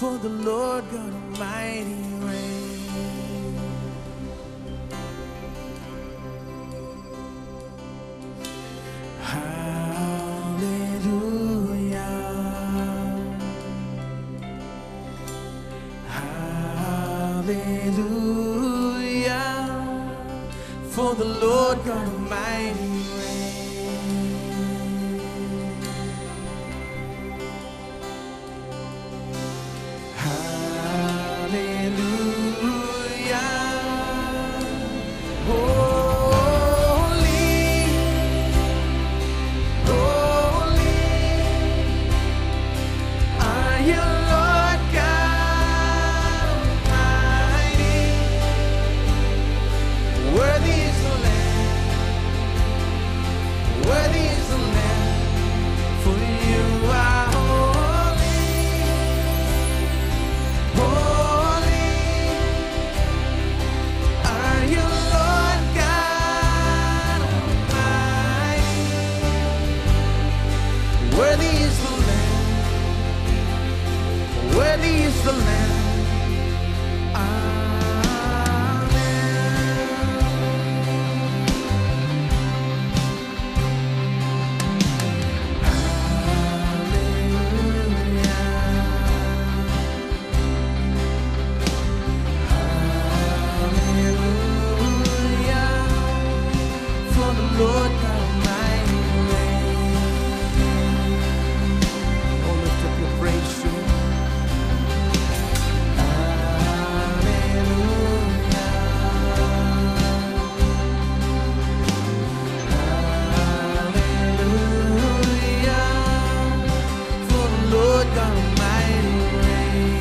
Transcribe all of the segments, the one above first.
for the Lord God Almighty reigns. Hallelujah. Hallelujah. For the Lord God Almighty the Lamb. Lord God Almighty reigns. Oh, lift up your praise to Him. Hallelujah. Hallelujah. For the Lord God Almighty reigns.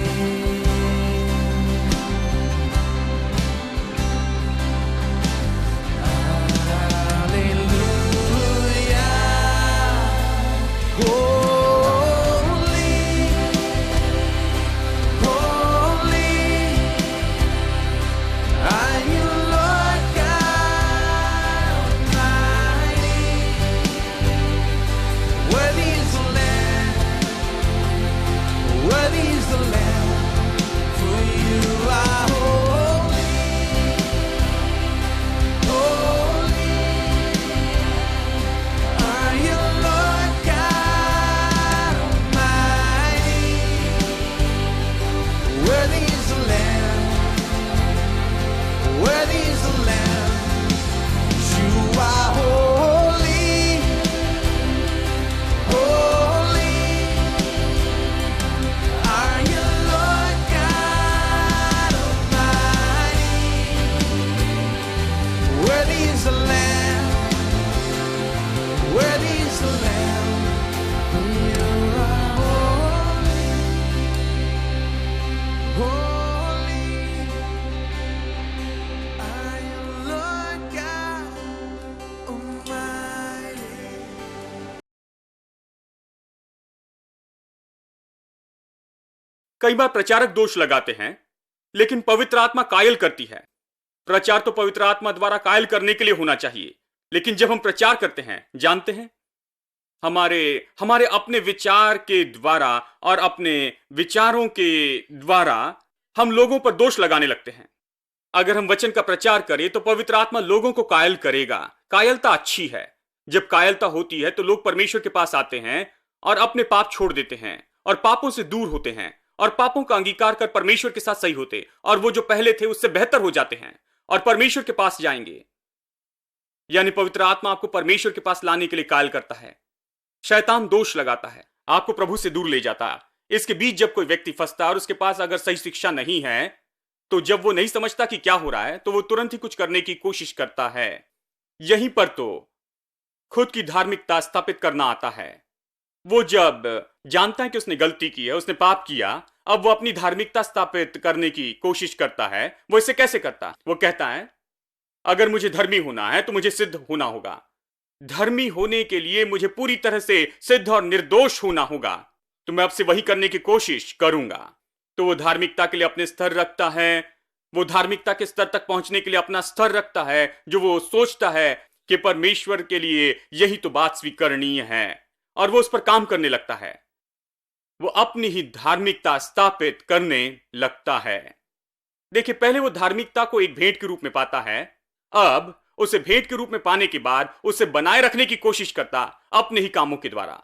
कई बार प्रचारक दोष लगाते हैं, लेकिन पवित्र आत्मा कायल करती है। प्रचार तो पवित्र आत्मा द्वारा कायल करने के लिए होना चाहिए, लेकिन जब हम प्रचार करते हैं, जानते हैं, हमारे अपने विचार के द्वारा और अपने विचारों के द्वारा हम लोगों पर दोष लगाने लगते हैं। अगर हम वचन का प्रचार करें तो पवित्र आत्मा लोगों को कायल करेगा। कायलता अच्छी है। जब कायलता होती है तो लोग परमेश्वर के पास आते हैं और अपने पाप छोड़ देते हैं और पापों से दूर होते हैं और पापों का अंगीकार कर परमेश्वर के साथ सही होते, और वो जो पहले थे उससे बेहतर हो जाते हैं और परमेश्वर के पास जाएंगे। यानी पवित्र आत्मा आपको परमेश्वर के पास लाने के लिए कायल करता है। शैतान दोष लगाता है, आपको प्रभु से दूर ले जाता है। इसके बीच जब कोई व्यक्ति फंसता है और उसके पास अगर सही शिक्षा नहीं है, तो जब वो नहीं समझता कि क्या हो रहा है, तो वो तुरंत ही कुछ करने की कोशिश करता है। यहीं पर तो खुद की धार्मिकता स्थापित करना आता है। वो जब जानता है कि उसने गलती की है, उसने पाप किया, अब वो अपनी धार्मिकता स्थापित करने की कोशिश करता है। वो इसे कैसे करता है? वो कहता है, अगर मुझे धर्मी होना है तो मुझे सिद्ध होना होगा। धर्मी होने के लिए मुझे पूरी तरह से सिद्ध और निर्दोष होना होगा, तो मैं अब से वही करने की कोशिश करूंगा। तो वो धार्मिकता के लिए अपने स्तर रखता है। वो धार्मिकता के स्तर तक पहुंचने के लिए अपना स्तर रखता है, जो वो सोचता है कि परमेश्वर के लिए यही तो बात स्वीकरणीय है, और वो उस पर काम करने लगता है। वो अपनी ही धार्मिकता स्थापित करने लगता है। देखिए, पहले वो धार्मिकता को एक भेंट के रूप में पाता है, अब उसे भेंट के रूप में पाने के बाद उसे बनाए रखने की कोशिश करता अपने ही कामों के द्वारा।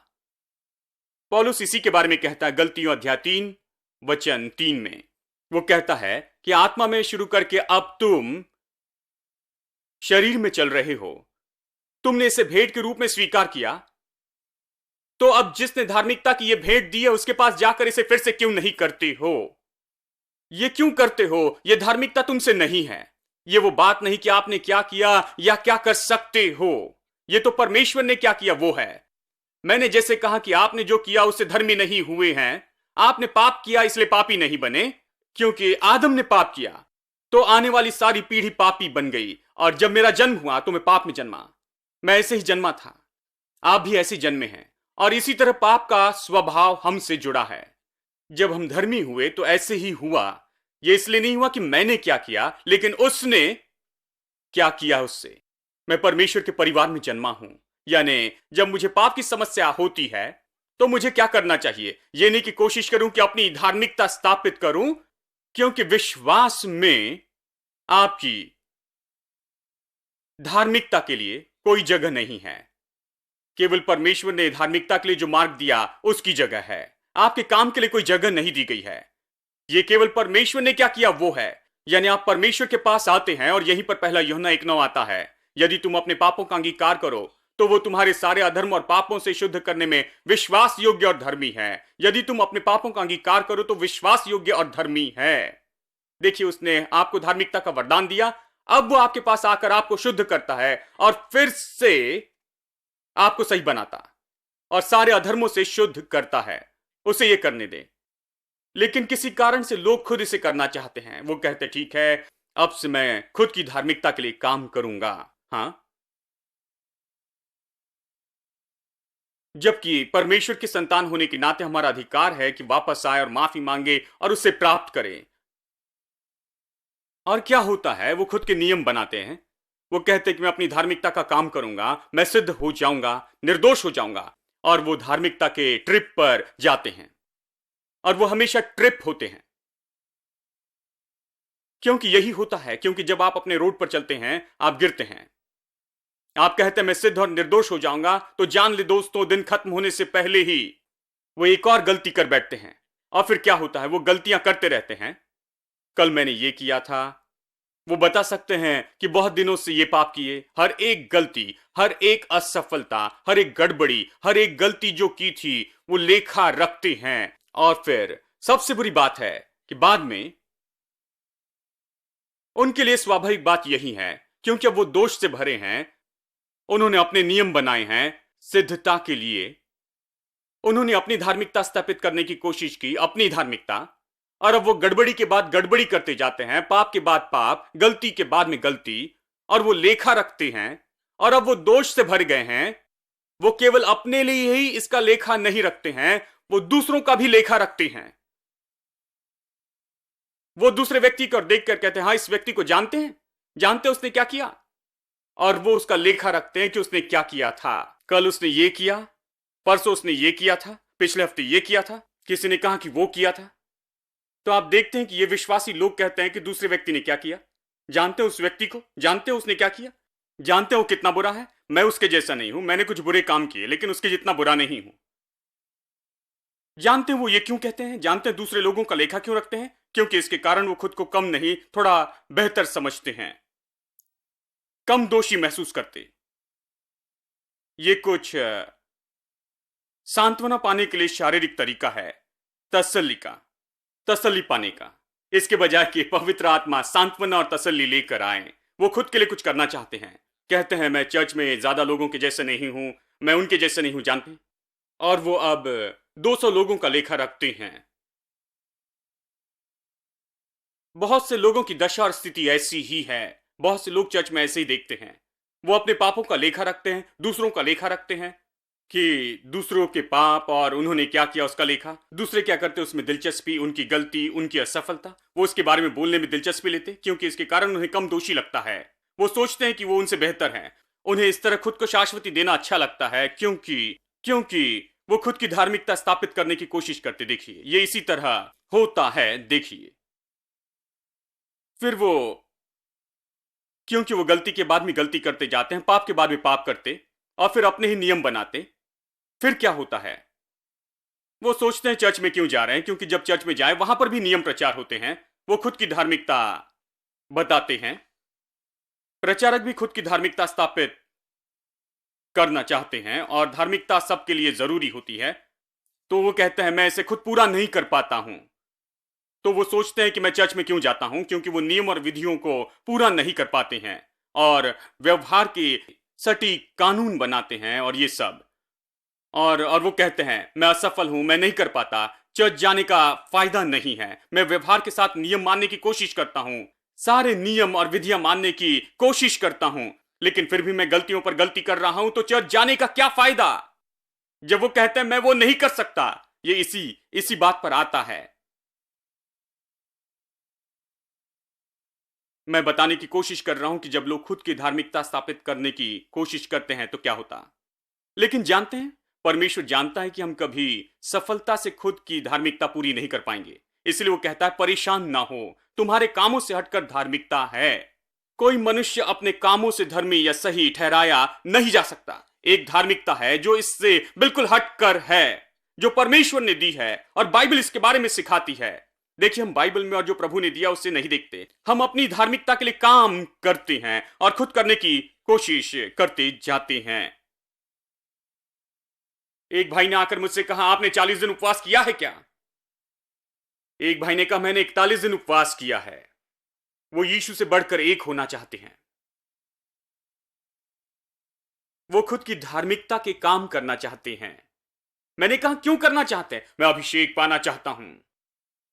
पौलुस इसी के बारे में कहता है गलतियों अध्याय 3 वचन 3 में। वो कहता है कि आत्मा में शुरू करके अब तुम शरीर में चल रहे हो। तुमने इसे भेंट के रूप में स्वीकार किया, तो अब जिसने धार्मिकता की यह भेंट दी है उसके पास जाकर इसे फिर से क्यों नहीं करते हो? ये क्यों करते हो? यह धार्मिकता तुमसे नहीं है। यह वो बात नहीं कि आपने क्या किया या क्या कर सकते हो। यह तो परमेश्वर ने क्या किया वो है। मैंने जैसे कहा कि आपने जो किया उससे धर्मी नहीं हुए हैं। आपने पाप किया इसलिए पापी नहीं बने, क्योंकि आदम ने पाप किया तो आने वाली सारी पीढ़ी पापी बन गई। और जब मेरा जन्म हुआ तो मैं पाप में जन्मा। मैं ऐसे ही जन्मा था, आप भी ऐसे जन्मे हैं, और इसी तरह पाप का स्वभाव हमसे जुड़ा है। जब हम धर्मी हुए तो ऐसे ही हुआ। यह इसलिए नहीं हुआ कि मैंने क्या किया, लेकिन उसने क्या किया उससे। मैं परमेश्वर के परिवार में जन्मा हूं, यानी जब मुझे पाप की समस्या होती है तो मुझे क्या करना चाहिए? यह नहीं कि कोशिश करूं कि अपनी धार्मिकता स्थापित करूं, क्योंकि विश्वास में आपकी धार्मिकता के लिए कोई जगह नहीं है। केवल परमेश्वर ने धार्मिकता के लिए जो मार्ग दिया उसकी जगह है। आपके काम के लिए कोई जगह नहीं दी गई है। यह केवल परमेश्वर ने क्या किया वो है। यानी आप परमेश्वर के पास आते हैं और यहीं पर पहला यूहन्ना 1:9 आता है, यदि तुम अपने पापों का अंगीकार करो तो वो तुम्हारे सारे अधर्म और पापों से शुद्ध करने में विश्वास योग्य और धर्मी है। यदि तुम अपने पापों का अंगीकार करो तो विश्वास योग्य और धर्मी है। देखिए, उसने आपको धार्मिकता का वरदान दिया, अब वो आपके पास आकर आपको शुद्ध करता है और फिर से आपको सही बनाता और सारे अधर्मों से शुद्ध करता है। उसे ये करने दे। लेकिन किसी कारण से लोग खुद इसे करना चाहते हैं। वो कहते ठीक है, अब से मैं खुद की धार्मिकता के लिए काम करूंगा। हां, जबकि परमेश्वर की संतान होने के नाते हमारा अधिकार है कि वापस आए और माफी मांगे और उससे प्राप्त करें। और क्या होता है, वो खुद के नियम बनाते हैं। वो कहते हैं कि मैं अपनी धार्मिकता का काम करूंगा, मैं सिद्ध हो जाऊंगा, निर्दोष हो जाऊंगा, और वो धार्मिकता के ट्रिप पर जाते हैं। और वो हमेशा ट्रिप होते हैं, क्योंकि यही होता है। क्योंकि जब आप अपने रोड पर चलते हैं आप गिरते हैं। आप कहते हैं मैं सिद्ध और निर्दोष हो जाऊंगा, तो जान ले दोस्तों, दिन खत्म होने से पहले ही वो एक और गलती कर बैठते हैं। और फिर क्या होता है, वो गलतियां करते रहते हैं। कल मैंने ये किया था। वो बता सकते हैं कि बहुत दिनों से ये पाप किए। हर एक गलती, हर एक असफलता, हर एक गड़बड़ी, हर एक गलती जो की थी वो लेखा रखते हैं। और फिर सबसे बुरी बात है कि बाद में उनके लिए स्वाभाविक बात यही है, क्योंकि अब वो दोष से भरे हैं। उन्होंने अपने नियम बनाए हैं सिद्धता के लिए। उन्होंने अपनी धार्मिकता स्थापित करने की कोशिश की, अपनी धार्मिकता, और अब वो गड़बड़ी के बाद गड़बड़ी करते जाते हैं, पाप के बाद पाप, गलती के बाद में गलती, और वो लेखा रखते हैं। और अब वो दोष से भर गए हैं। वो केवल अपने लिए ही इसका लेखा नहीं रखते हैं, वो दूसरों का भी लेखा रखते हैं। वो दूसरे व्यक्ति को देखकर कहते हैं हाँ, इस व्यक्ति को जानते हैं, जानते उसने क्या किया, और वो उसका लेखा रखते हैं कि उसने क्या किया था। कल उसने ये किया, परसों उसने ये किया था, पिछले हफ्ते ये किया था, किसी ने कहा कि वो किया था। तो आप देखते हैं कि ये विश्वासी लोग कहते हैं कि दूसरे व्यक्ति ने क्या किया। जानते हो उस व्यक्ति को, जानते हो उसने क्या किया, जानते हो कितना बुरा है। मैं उसके जैसा नहीं हूं, मैंने कुछ बुरे काम किए लेकिन उसके जितना बुरा नहीं हूं। जानते हो वो ये क्यों कहते हैं, जानते हैं दूसरे लोगों का लेखा क्यों रखते हैं? क्योंकि इसके कारण वो खुद को कम नहीं, थोड़ा बेहतर समझते हैं, कम दोषी महसूस करते। ये कुछ सांत्वना पाने के लिए शारीरिक तरीका है, तसल्ली पाने का। इसके बजाय कि पवित्र आत्मा सांत्वना और तसल्ली लेकर आए, वो खुद के लिए कुछ करना चाहते हैं। कहते हैं मैं चर्च में ज्यादा लोगों के जैसे नहीं हूं, मैं उनके जैसे नहीं हूं, जानते हैं। और वो अब 200 लोगों का लेखा रखते हैं। बहुत से लोगों की दशा और स्थिति ऐसी ही है। बहुत से लोग चर्च में ऐसे ही देखते हैं। वो अपने पापों का लेखा रखते हैं, दूसरों का लेखा रखते हैं कि दूसरों के पाप और उन्होंने क्या किया उसका लेखा। दूसरे क्या करते उसमें दिलचस्पी, उनकी गलती, उनकी असफलता, वो उसके बारे में बोलने में दिलचस्पी लेते, क्योंकि इसके कारण उन्हें कम दोषी लगता है। वो सोचते हैं कि वो उनसे बेहतर हैं। उन्हें इस तरह खुद को शाश्वती देना अच्छा लगता है, क्योंकि वो खुद की धार्मिकता स्थापित करने की कोशिश करते। देखिए, ये इसी तरह होता है। देखिए, फिर वो, क्योंकि वो गलती के बाद में गलती करते जाते हैं, पाप के बाद में पाप करते, और फिर अपने ही नियम बनाते। फिर क्या होता है, वो सोचते हैं चर्च में क्यों जा रहे हैं, क्योंकि जब चर्च में जाए वहां पर भी नियम प्रचार होते हैं। वो खुद की धार्मिकता बताते हैं। प्रचारक भी खुद की धार्मिकता स्थापित करना चाहते हैं और धार्मिकता सबके लिए जरूरी होती है। तो वो कहते हैं मैं इसे खुद पूरा नहीं कर पाता हूं। तो वो सोचते हैं कि मैं चर्च में क्यों जाता हूं, क्योंकि वो नियम और विधियों को पूरा नहीं कर पाते हैं और व्यवहार के सटीक कानून बनाते हैं और ये सब। और वो कहते हैं मैं असफल हूं, मैं नहीं कर पाता, चर्च जाने का फायदा नहीं है। मैं व्यवहार के साथ नियम मानने की कोशिश करता हूं, सारे नियम और विधियां मानने की कोशिश करता हूं, लेकिन फिर भी मैं गलतियों पर गलती कर रहा हूं, तो चर्च जाने का क्या फायदा। जब वो कहते हैं मैं वो नहीं कर सकता, ये इसी बात पर आता है। मैं बताने की कोशिश कर रहा हूं कि जब लोग खुद की धार्मिकता स्थापित करने की कोशिश करते हैं तो क्या होता। लेकिन जानते हैं, परमेश्वर जानता है कि हम कभी सफलता से खुद की धार्मिकता पूरी नहीं कर पाएंगे। इसलिए वो कहता है परेशान ना हो, तुम्हारे कामों से हटकर धार्मिकता है। कोई मनुष्य अपने कामों से धर्मी या सही ठहराया नहीं जा सकता। एक धार्मिकता है जो इससे बिल्कुल हटकर है, जो परमेश्वर ने दी है और बाइबल इसके बारे में सिखाती है। देखिए, हम बाइबल में और जो प्रभु ने दिया उससे नहीं देखते। हम अपनी धार्मिकता के लिए काम करते हैं और खुद करने की कोशिश करते जाते हैं। एक भाई ने आकर मुझसे कहा आपने 40 दिन उपवास किया है क्या? एक भाई ने कहा मैंने 41 दिन उपवास किया है। वो यीशु से बढ़कर एक होना चाहते हैं। वो खुद की धार्मिकता के काम करना चाहते हैं। मैंने कहा क्यों करना चाहते हैं? मैं अभिषेक पाना चाहता हूं,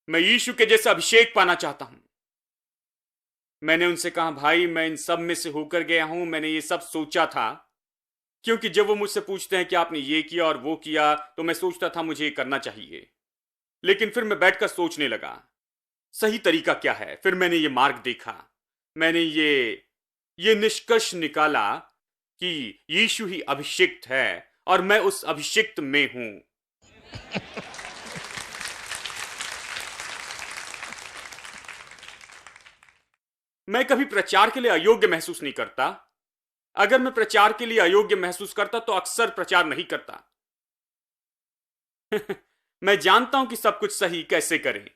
मैं यीशु के जैसा अभिषेक पाना चाहता हूं। मैंने उनसे कहा भाई मैं इन सब में से होकर गया हूं, मैंने ये सब सोचा था, क्योंकि जब वो मुझसे पूछते हैं कि आपने ये किया और वो किया, तो मैं सोचता था मुझे ये करना चाहिए। लेकिन फिर मैं बैठकर सोचने लगा सही तरीका क्या है। फिर मैंने ये मार्ग देखा, मैंने ये निष्कर्ष निकाला कि यीशु ही अभिषिक्त है और मैं उस अभिषिक्त में हूं। मैं कभी प्रचार के लिए अयोग्य महसूस नहीं करता। अगर मैं प्रचार के लिए अयोग्य महसूस करता तो अक्सर प्रचार नहीं करता। मैं जानता हूं कि सब कुछ सही कैसे करें।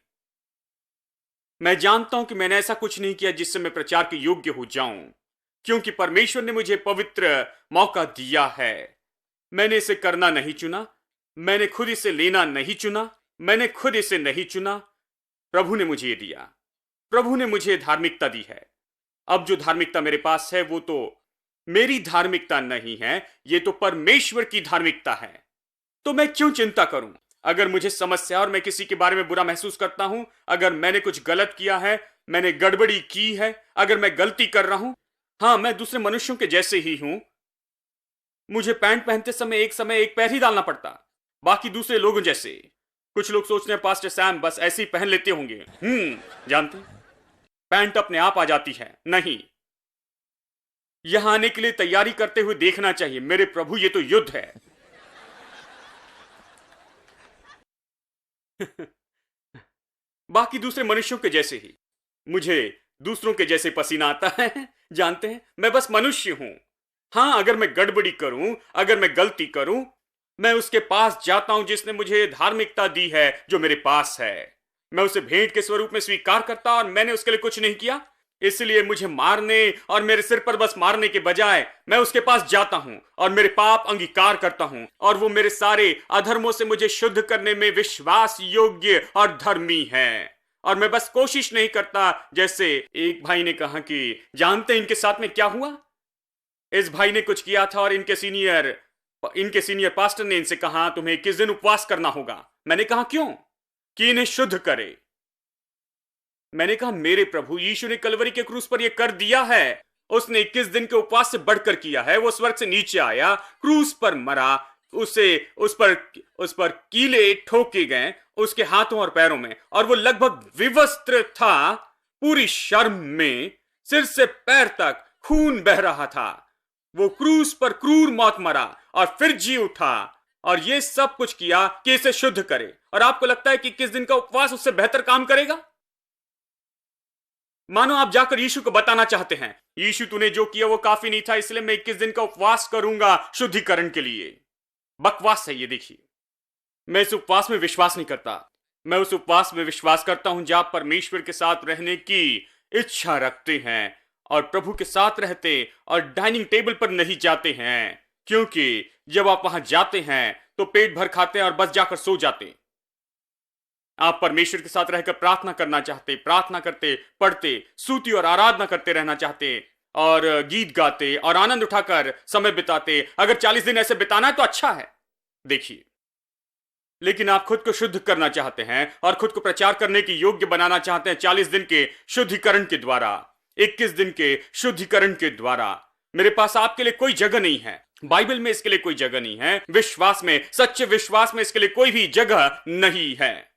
मैं जानता हूं कि मैंने ऐसा कुछ नहीं किया जिससे मैं प्रचार के योग्य हो जाऊं, क्योंकि परमेश्वर ने मुझे पवित्र मौका दिया है। मैंने इसे करना नहीं चुना, मैंने खुद इसे लेना नहीं चुना, मैंने खुद इसे नहीं चुना। प्रभु ने मुझे ये दिया, प्रभु ने मुझे धार्मिकता दी है। अब जो धार्मिकता मेरे पास है वो तो मेरी धार्मिकता नहीं है, ये तो परमेश्वर की धार्मिकता है। तो मैं क्यों चिंता करूं? अगर मुझे समस्या और मैं किसी के बारे में बुरा महसूस करता हूं, अगर मैंने कुछ गलत किया है, मैंने गड़बड़ी की है, अगर मैं गलती कर रहा हूं, हां मैं दूसरे मनुष्यों के जैसे ही हूं। मुझे पैंट पहनते समय एक पैर ही डालना पड़ता, बाकी दूसरे लोगों जैसे। कुछ लोग सोचते हैं पास्टर सैम बस ऐसे ही पहन लेते होंगे। जानते पैंट अपने आप आ जाती है? नहीं, यहां आने के लिए तैयारी करते हुए देखना चाहिए। मेरे प्रभु ये तो युद्ध है। बाकी दूसरे मनुष्यों के जैसे ही मुझे दूसरों के जैसे पसीना आता है। जानते हैं मैं बस मनुष्य हूं। हां, अगर मैं गड़बड़ी करूं, अगर मैं गलती करूं, मैं उसके पास जाता हूं जिसने मुझे धार्मिकता दी है जो मेरे पास है। मैं उसे भेंट के स्वरूप में स्वीकार करता और मैंने उसके लिए कुछ नहीं किया, इसलिए मुझे मारने और मेरे सिर पर बस मारने के बजाय मैं उसके पास जाता हूं और मेरे पाप अंगीकार करता हूं और वो मेरे सारे अधर्मों से मुझे शुद्ध करने में विश्वास योग्य और धर्मी है। और मैं बस कोशिश नहीं करता। जैसे एक भाई ने कहा कि जानते हैं इनके साथ में क्या हुआ? इस भाई ने कुछ किया था और इनके सीनियर पास्टर ने इनसे कहा तुम्हें 21 दिन उपवास करना होगा। मैंने कहा क्यों? कि इन्हें शुद्ध करे। मैंने कहा मेरे प्रभु यीशु ने कलवरी के क्रूस पर यह कर दिया है। उसने 21 दिन के उपवास से बढ़कर किया है। वो स्वर्ग से नीचे आया, क्रूस पर मरा, उस पर कीले ठोके गए उसके हाथों और पैरों में, और वो लगभग विवस्त्र था, पूरी शर्म में, सिर से पैर तक खून बह रहा था। वो क्रूस पर क्रूर मौत मरा और फिर जी उठा और ये सब कुछ किया कि इसे शुद्ध करे। और आपको लगता है कि 21 दिन का उपवास उससे बेहतर काम करेगा? मानो आप जाकर यीशु को बताना चाहते हैं, यीशु तूने जो किया वो काफी नहीं था, इसलिए मैं 21 दिन का उपवास करूंगा शुद्धिकरण के लिए। बकवास है ये। देखिए, मैं इस उपवास में विश्वास नहीं करता। मैं उस उपवास में विश्वास करता हूं जहां परमेश्वर के साथ रहने की इच्छा रखते हैं और प्रभु के साथ रहते और डाइनिंग टेबल पर नहीं जाते हैं, क्योंकि जब आप वहां जाते हैं तो पेट भर खाते हैं और बस जाकर सो जाते हैं। आप परमेश्वर के साथ रहकर प्रार्थना करना चाहते, प्रार्थना करते, पढ़ते, स्तुति और आराधना करते रहना चाहते और गीत गाते और आनंद उठाकर समय बिताते। अगर 40 दिन ऐसे बिताना है तो अच्छा है। देखिए, लेकिन आप खुद को शुद्ध करना चाहते हैं और खुद को प्रचार करने की योग्य बनाना चाहते हैं 40 दिन के शुद्धिकरण के द्वारा, 21 दिन के शुद्धिकरण के द्वारा। मेरे पास आपके लिए कोई जगह नहीं है। बाइबल में इसके लिए कोई जगह नहीं है। विश्वास में, सच्चे विश्वास में इसके लिए कोई भी जगह नहीं है।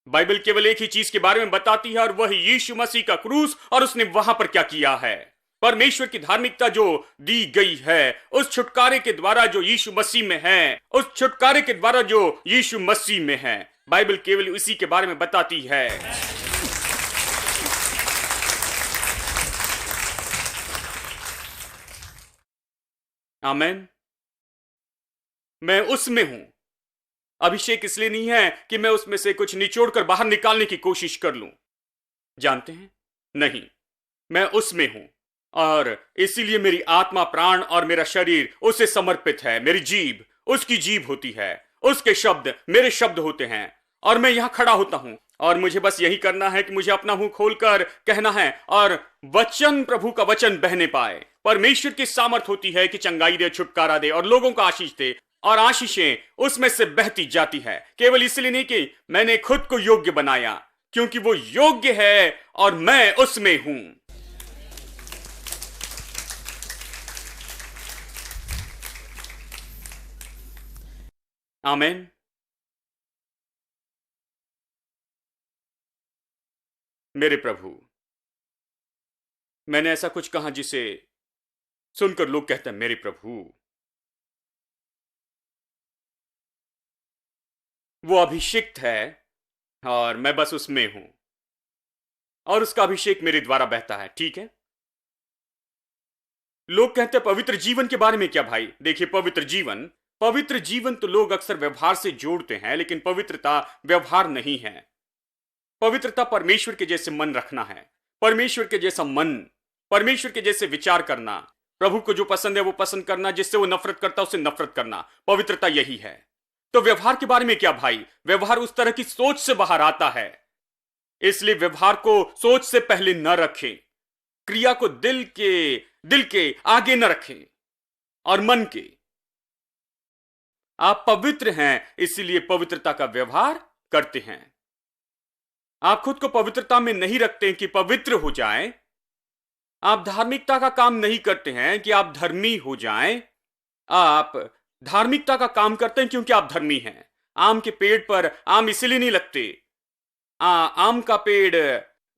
बाइबल केवल एक ही चीज के बारे में बताती है और वह यीशु मसीह का क्रूस और उसने वहां पर क्या किया है। परमेश्वर की धार्मिकता जो दी गई है उस छुटकारे के द्वारा जो यीशु मसीह में है, उस छुटकारे के द्वारा जो यीशु मसीह में है। बाइबल केवल उसी के बारे में बताती है। आमेन। मैं उसमें हूं। अभिषेक इसलिए नहीं है कि मैं उसमें से कुछ निचोड़कर बाहर निकालने की कोशिश कर लूं। जानते हैं, नहीं, मैं उसमें हूं और इसीलिए मेरी आत्मा, प्राण और मेरा शरीर उसे समर्पित है। मेरी जीभ उसकी जीभ होती है, उसके शब्द मेरे शब्द होते हैं और मैं यहां खड़ा होता हूं और मुझे बस यही करना है कि मुझे अपना मुंह खोलकर कहना है और वचन, प्रभु का वचन बहने पाए। परमेश्वर की सामर्थ होती है कि चंगाई दे, छुटकारा दे और लोगों को आशीष दे, और आशीषें उसमें से बहती जाती है। केवल इसलिए नहीं कि मैंने खुद को योग्य बनाया, क्योंकि वो योग्य है और मैं उसमें हूं। आमीन। मेरे प्रभु, मैंने ऐसा कुछ कहा जिसे सुनकर लोग कहते हैं, मेरे प्रभु। वो अभिषिक्त है और मैं बस उसमें हूं और उसका अभिषेक मेरे द्वारा बहता है। ठीक है। लोग कहते हैं पवित्र जीवन के बारे में क्या भाई? देखिए, पवित्र जीवन तो लोग अक्सर व्यवहार से जोड़ते हैं, लेकिन पवित्रता व्यवहार नहीं है। पवित्रता परमेश्वर के जैसे मन रखना है, परमेश्वर के जैसा मन, परमेश्वर के जैसे विचार करना, प्रभु को जो पसंद है वो पसंद करना, जिससे वो नफरत करता उसे नफरत करना। पवित्रता यही है। तो व्यवहार के बारे में क्या भाई? व्यवहार उस तरह की सोच से बाहर आता है, इसलिए व्यवहार को सोच से पहले न रखें, क्रिया को दिल के आगे न रखें और मन के। आप पवित्र हैं, इसीलिए पवित्रता का व्यवहार करते हैं। आप खुद को पवित्रता में नहीं रखते हैं कि पवित्र हो जाएं। आप धार्मिकता का काम नहीं करते हैं कि आप धर्मी हो जाएं। आप धार्मिकता का काम करते हैं क्योंकि आप धर्मी हैं। आम के पेड़ पर आम इसीलिए नहीं लगते। आम का पेड़,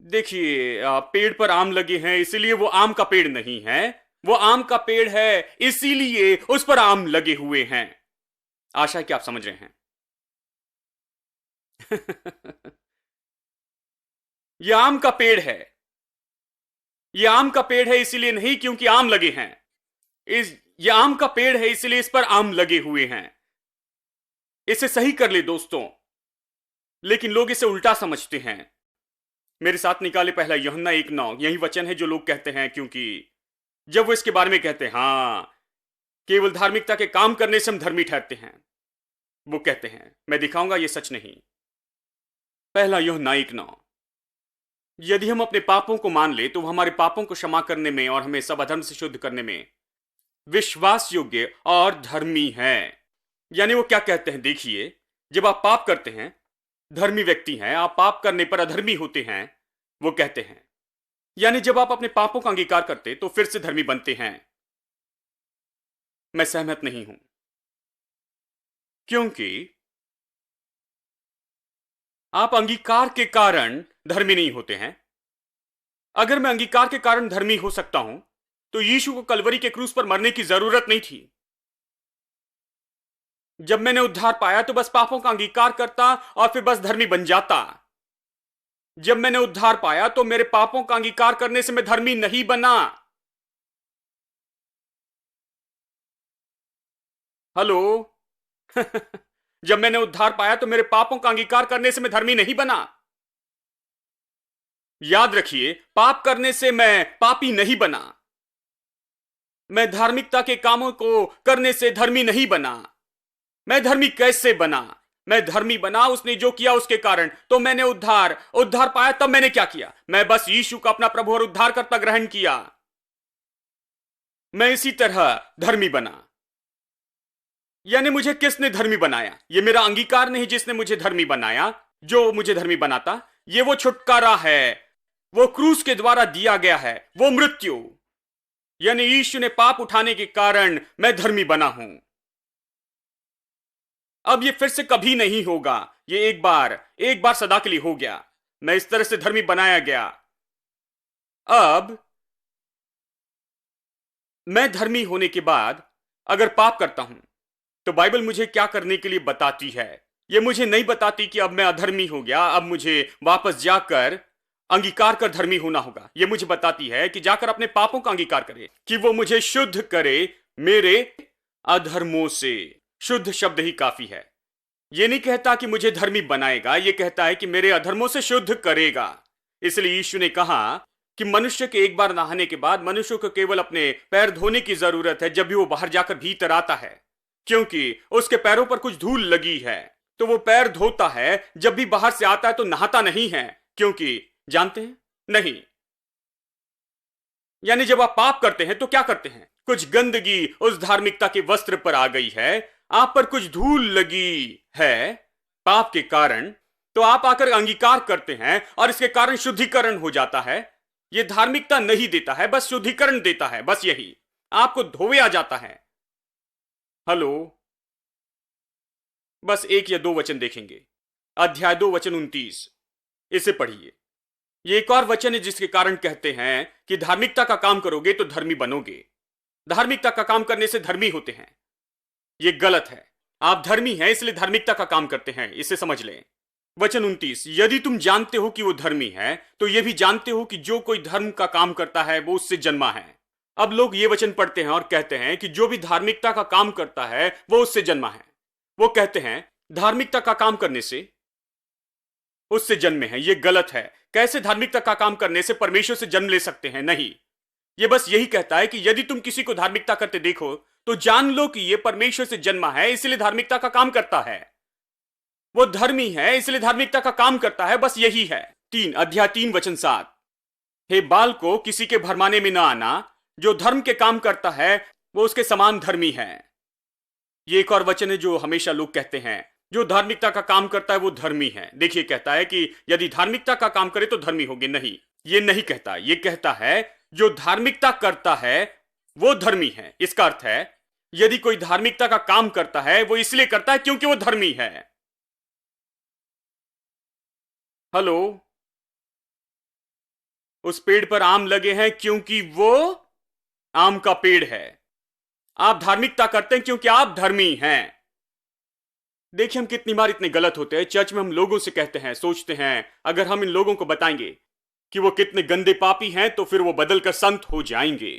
देखिए, पेड़ पर आम लगे हैं इसलिए वो आम का पेड़ नहीं है, वो आम का पेड़ है इसीलिए उस पर आम लगे हुए हैं। आशा है कि आप समझ रहे हैं। यह आम का पेड़ है, यह आम का पेड़ है इसीलिए नहीं क्योंकि आम लगे हैं। यह आम का पेड़ है इसलिए इस पर आम लगे हुए हैं। इसे सही कर ले दोस्तों, लेकिन लोग इसे उल्टा समझते हैं। मेरे साथ निकाले पहला यूहन्ना 1:9, यही वचन है जो लोग कहते हैं, क्योंकि जब वो इसके बारे में कहते हैं, हां, केवल धार्मिकता के काम करने से हम धर्मी ठहरते हैं, वो कहते हैं, मैं दिखाऊंगा ये सच नहीं। पहला यूहन्ना 1:9, यदि हम अपने पापों को मान ले तो वो हमारे पापों को क्षमा करने में और हमें सब अधर्म से शुद्ध करने में विश्वास योग्य और धर्मी है। यानी वो क्या कहते हैं? देखिए, जब आप पाप करते हैं, धर्मी व्यक्ति हैं, आप पाप करने पर अधर्मी होते हैं, वो कहते हैं। यानी जब आप अपने पापों का अंगीकार करते तो फिर से धर्मी बनते हैं। मैं सहमत नहीं हूं, क्योंकि आप अंगीकार के कारण धर्मी नहीं होते हैं। अगर मैं अंगीकार के कारण धर्मी हो सकता हूं तो यीशु को कलवरी के क्रूस पर मरने की जरूरत नहीं थी। जब मैंने उद्धार पाया तो बस पापों का अंगीकार करता और फिर बस धर्मी बन जाता। जब मैंने उद्धार पाया तो मेरे पापों का अंगीकार करने से मैं धर्मी नहीं बना। हेलो। जब मैंने उद्धार पाया तो मेरे पापों का अंगीकार करने से मैं धर्मी नहीं बना। याद रखिए, पाप करने से मैं पापी नहीं बना। मैं धार्मिकता के कामों को करने से धर्मी नहीं बना। मैं धर्मी कैसे बना? मैं धर्मी बना उसने जो किया उसके कारण। तो मैंने उद्धार पाया, तब मैंने क्या किया? मैं बस यीशु का अपना प्रभु और उद्धारकर्ता ग्रहण किया। मैं इसी तरह धर्मी बना। यानी मुझे किसने धर्मी बनाया? ये मेरा अंगीकार नहीं जिसने मुझे धर्मी बनाया, जो मुझे धर्मी बनाता। ये वो छुटकारा है, वो क्रूस के द्वारा दिया गया है, वो मृत्यु। यानी यीशु ने पाप उठाने के कारण मैं धर्मी बना हूं। अब ये फिर से कभी नहीं होगा। ये एक बार सदा के लिए हो गया। मैं इस तरह से धर्मी बनाया गया। अब मैं धर्मी होने के बाद अगर पाप करता हूं तो बाइबल मुझे क्या करने के लिए बताती है? ये मुझे नहीं बताती कि अब मैं अधर्मी हो गया, अब मुझे वापस जाकर अंगीकार कर धर्मी होना होगा। ये मुझे बताती है कि जाकर अपने पापों का अंगीकार करे, कि वो मुझे शुद्ध करे मेरे अधर्मों से। शुद्ध शब्द ही काफी है। ये नहीं कहता कि मुझे धर्मी बनाएगा, ये कहता है कि मेरे अधर्मों से शुद्ध करेगा। इसलिए यीशु ने कहा कि मनुष्य के एक बार नहाने के बाद मनुष्य को केवल अपने पैर धोने की जरूरत है जब भी वो बाहर जाकर भीतर आता है, क्योंकि उसके पैरों पर कुछ धूल लगी है। तो वो पैर धोता है, जब भी बाहर से आता है तो नहाता नहीं है, क्योंकि जानते हैं नहीं। यानी जब आप पाप करते हैं तो क्या करते हैं? कुछ गंदगी उस धार्मिकता के वस्त्र पर आ गई है, आप पर कुछ धूल लगी है पाप के कारण, तो आप आकर अंगीकार करते हैं और इसके कारण शुद्धिकरण हो जाता है। यह धार्मिकता नहीं देता है, बस शुद्धिकरण देता है। बस यही आपको धोवे आ जाता है। हेलो। बस एक या दो वचन देखेंगे। अध्याय 2 वचन 29, इसे पढ़िए। ये एक और वचन है जिसके कारण कहते हैं कि धार्मिकता का काम करोगे तो धर्मी बनोगे। धार्मिकता का काम करने से धर्मी होते हैं। ये गलत है। आप धर्मी हैं इसलिए धार्मिकता का काम करते हैं, इसे समझ लें। वचन 29, यदि तुम जानते हो कि वो धर्मी है तो यह भी जानते हो कि जो कोई धर्म का काम करता है वो उससे जन्मा है। अब लोग ये वचन पढ़ते हैं और कहते हैं कि जो भी धार्मिकता का काम करता है वो उससे जन्मा है। वो कहते हैं धार्मिकता का काम करने से उससे जन्मे हैं। ये गलत है। कैसे धार्मिकता का काम करने से परमेश्वर से जन्म ले सकते हैं? नहीं। ये बस यही कहता है कि यदि तुम किसी को धार्मिकता करते देखो तो जान लो कि यह परमेश्वर से जन्मा है, इसलिए धार्मिकता का काम करता है। वो धर्मी है इसलिए धार्मिकता का काम करता है, बस यही है। अध्याय 3 वचन 7, हे बाल को किसी के भरमाने में न आना, जो धर्म के काम करता है वो उसके समान धर्मी है। ये एक और वचन है जो हमेशा लोग कहते हैं, जो धार्मिकता का काम करता है वो धर्मी है। देखिए, कहता है कि यदि धार्मिकता का काम करे तो धर्मी होगे। नहीं, ये नहीं कहता। ये कहता है जो धार्मिकता करता है वो धर्मी है। इसका अर्थ है यदि कोई धार्मिकता का काम करता है वो इसलिए करता है क्योंकि वो धर्मी है। हेलो। उस पेड़ पर आम लगे हैं क्योंकि वो आम का पेड़ है। आप धार्मिकता करते हैं क्योंकि आप धर्मी हैं। देखिए, हम कितनी बार इतने गलत होते हैं। चर्च में हम लोगों से कहते हैं, सोचते हैं अगर हम इन लोगों को बताएंगे कि वो कितने गंदे पापी हैं तो फिर वो बदलकर संत हो जाएंगे।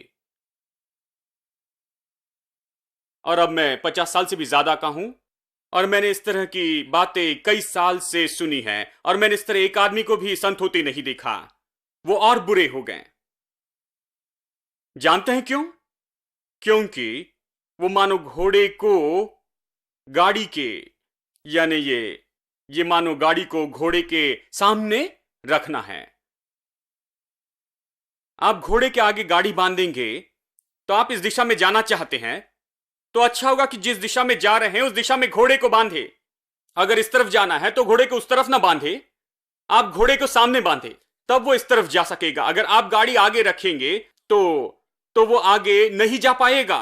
और अब मैं 50 साल से भी ज्यादा का हूं और मैंने इस तरह की बातें कई साल से सुनी हैं और मैंने इस तरह एक आदमी को भी संत होते नहीं देखा। वो और बुरे हो गए। जानते हैं क्यों? क्योंकि वो मानो घोड़े को गाड़ी के, यानी ये मानो गाड़ी को घोड़े के सामने रखना है। आप घोड़े के आगे गाड़ी बांधेंगे तो आप इस दिशा में जाना चाहते हैं तो अच्छा होगा कि जिस दिशा में जा रहे हैं उस दिशा में घोड़े को बांधे। अगर इस तरफ जाना है तो घोड़े को उस तरफ ना बांधे, आप घोड़े को सामने बांधे, तब वो इस तरफ जा सकेगा। अगर आप गाड़ी आगे रखेंगे तो वो आगे नहीं जा पाएगा।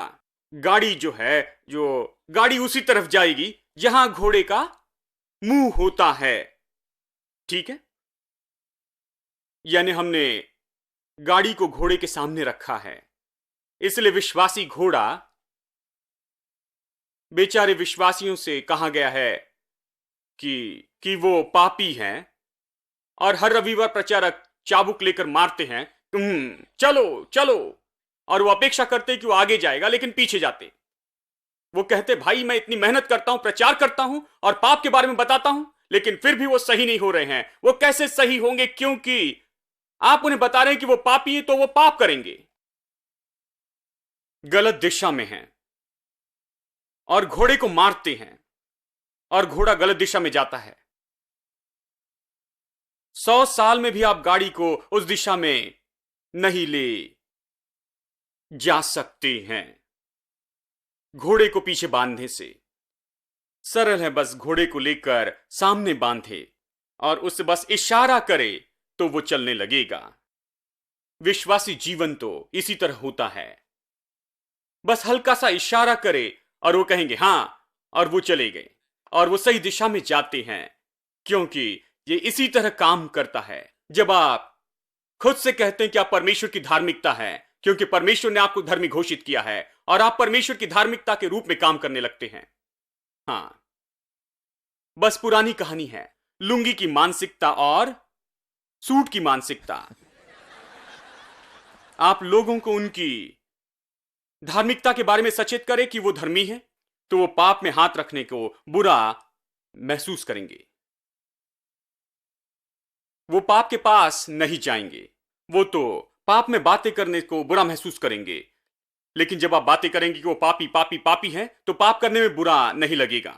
गाड़ी जो गाड़ी उसी तरफ जाएगी जहां घोड़े का मुंह होता है। ठीक है? यानी हमने गाड़ी को घोड़े के सामने रखा है। इसलिए विश्वासी घोड़ा बेचारे विश्वासियों से कहा गया है कि वो पापी हैं और हर रविवार प्रचारक चाबुक लेकर मारते हैं, चलो चलो, और वो अपेक्षा करते कि वो आगे जाएगा लेकिन पीछे जाते। वो कहते भाई मैं इतनी मेहनत करता हूं, प्रचार करता हूं और पाप के बारे में बताता हूं, लेकिन फिर भी वो सही नहीं हो रहे हैं। वो कैसे सही होंगे? क्योंकि आप उन्हें बता रहे हैं कि वो पापी हैं, तो वो पाप करेंगे, गलत दिशा में हैं और घोड़े को मारते हैं और घोड़ा गलत दिशा में जाता है। 100 साल में भी आप गाड़ी को उस दिशा में नहीं ले जा सकते हैं घोड़े को पीछे बांधने से। सरल है, बस घोड़े को लेकर सामने बांधे और उससे बस इशारा करे तो वो चलने लगेगा। विश्वासी जीवन तो इसी तरह होता है, बस हल्का सा इशारा करे और वो कहेंगे हां, और वो चले गए और वो सही दिशा में जाते हैं, क्योंकि ये इसी तरह काम करता है। जब आप खुद से कहते हैं कि आप परमेश्वर की धार्मिकता है, क्योंकि परमेश्वर ने आपको धर्मी घोषित किया है, और आप परमेश्वर की धार्मिकता के रूप में काम करने लगते हैं। हां, बस पुरानी कहानी है, लुंगी की मानसिकता और सूट की मानसिकता। आप लोगों को उनकी धार्मिकता के बारे में सचेत करें कि वो धर्मी है, तो वो पाप में हाथ रखने को बुरा महसूस करेंगे। वो पाप के पास नहीं जाएंगे, वो तो पाप में बातें करने को बुरा महसूस करेंगे। लेकिन जब आप बातें करेंगे कि वो पापी पापी पापी हैं, तो पाप करने में बुरा नहीं लगेगा,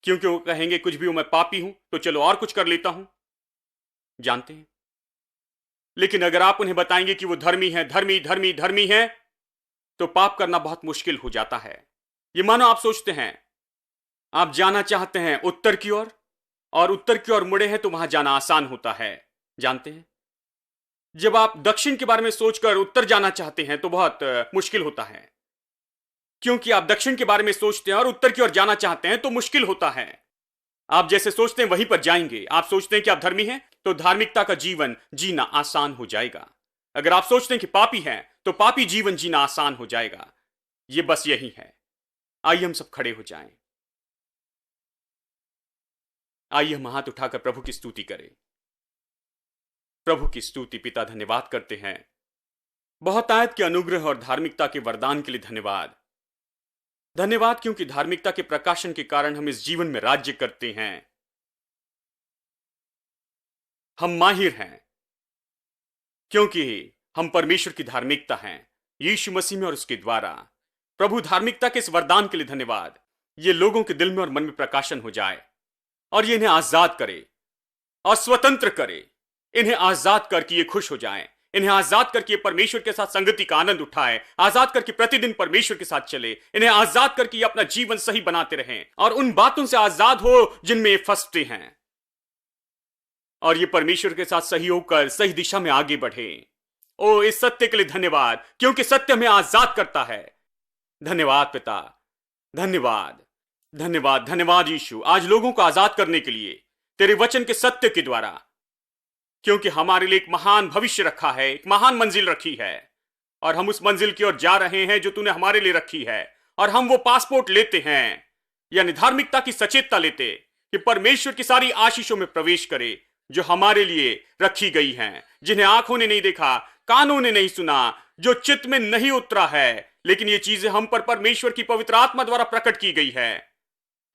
क्योंकि वो कहेंगे कुछ भी हो, मैं पापी हूं, तो चलो और कुछ कर लेता हूं। जानते हैं? लेकिन अगर आप उन्हें बताएंगे कि वो धर्मी है, धर्मी धर्मी धर्मी है, तो पाप करना बहुत मुश्किल हो जाता है। ये मानो आप सोचते हैं आप जाना चाहते हैं उत्तर की ओर, और उत्तर की ओर मुड़े हैं तो वहां जाना आसान होता है। जानते हैं? जब आप दक्षिण के बारे में सोचकर उत्तर जाना चाहते हैं तो बहुत मुश्किल होता है, क्योंकि आप दक्षिण के बारे में सोचते हैं और उत्तर की ओर जाना चाहते हैं तो मुश्किल होता है। आप जैसे सोचते हैं वहीं पर जाएंगे। आप सोचते हैं कि आप धर्मी हैं, तो धार्मिकता का जीवन जीना आसान हो जाएगा। अगर आप सोचते हैं कि पापी हैं, तो पापी जीवन जीना आसान हो जाएगा। ये बस यही है। आइए हम सब खड़े हो जाएं। आइए हम हाथ उठाकर प्रभु की स्तुति करें। प्रभु की स्तुति। पिता, धन्यवाद करते हैं बहुतायत के अनुग्रह और धार्मिकता के वरदान के लिए। धन्यवाद, धन्यवाद, क्योंकि धार्मिकता के प्रकाशन के कारण हम इस जीवन में राज्य करते हैं। हम माहिर हैं क्योंकि हम परमेश्वर की धार्मिकता हैं, यीशु मसीह में और उसके द्वारा। प्रभु, धार्मिकता के इस वरदान के लिए धन्यवाद। ये लोगों के दिल में और मन में प्रकाशन हो जाए और ये इन्हें आजाद करे और स्वतंत्र करे। इन्हें आजाद करके ये खुश हो जाएं, इन्हें आजाद करके परमेश्वर के साथ संगति का आनंद उठाएं, आजाद करके प्रतिदिन परमेश्वर के साथ चले। इन्हें आजाद करके अपना जीवन सही बनाते रहें और उन बातों से आजाद हो जिनमें ये फंसते हैं, और ये परमेश्वर के साथ सही होकर सही दिशा में आगे बढ़े। ओ, इस सत्य के लिए धन्यवाद, क्योंकि सत्य हमें आजाद करता है। धन्यवाद पिता, धन्यवाद, धन्यवाद, धन्यवाद यीशु, आज लोगों को आजाद करने के लिए तेरे वचन के सत्य के द्वारा, क्योंकि हमारे लिए एक महान भविष्य रखा है, एक महान मंजिल रखी है, और हम उस मंजिल की ओर जा रहे हैं जो तूने हमारे लिए रखी है। और हम वो पासपोर्ट लेते हैं, यानी धार्मिकता की सचेतता लेते कि परमेश्वर की सारी आशीषों में प्रवेश करे जो हमारे लिए रखी गई हैं, जिन्हें आंखों ने नहीं देखा, कानों ने नहीं सुना, जो चित्त में नहीं उतरा है, लेकिन ये चीजें हम पर परमेश्वर की पवित्र आत्मा द्वारा प्रकट की गई है।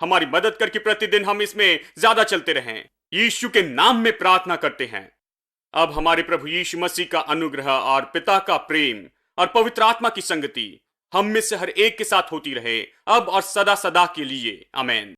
हमारी मदद करके प्रतिदिन हम इसमें ज्यादा चलते रहें। यीशु के नाम में प्रार्थना करते हैं। अब हमारे प्रभु यीशु मसीह का अनुग्रह और पिता का प्रेम और पवित्र आत्मा की संगति हम में से हर एक के साथ होती रहे, अब और सदा सदा के लिए। आमीन।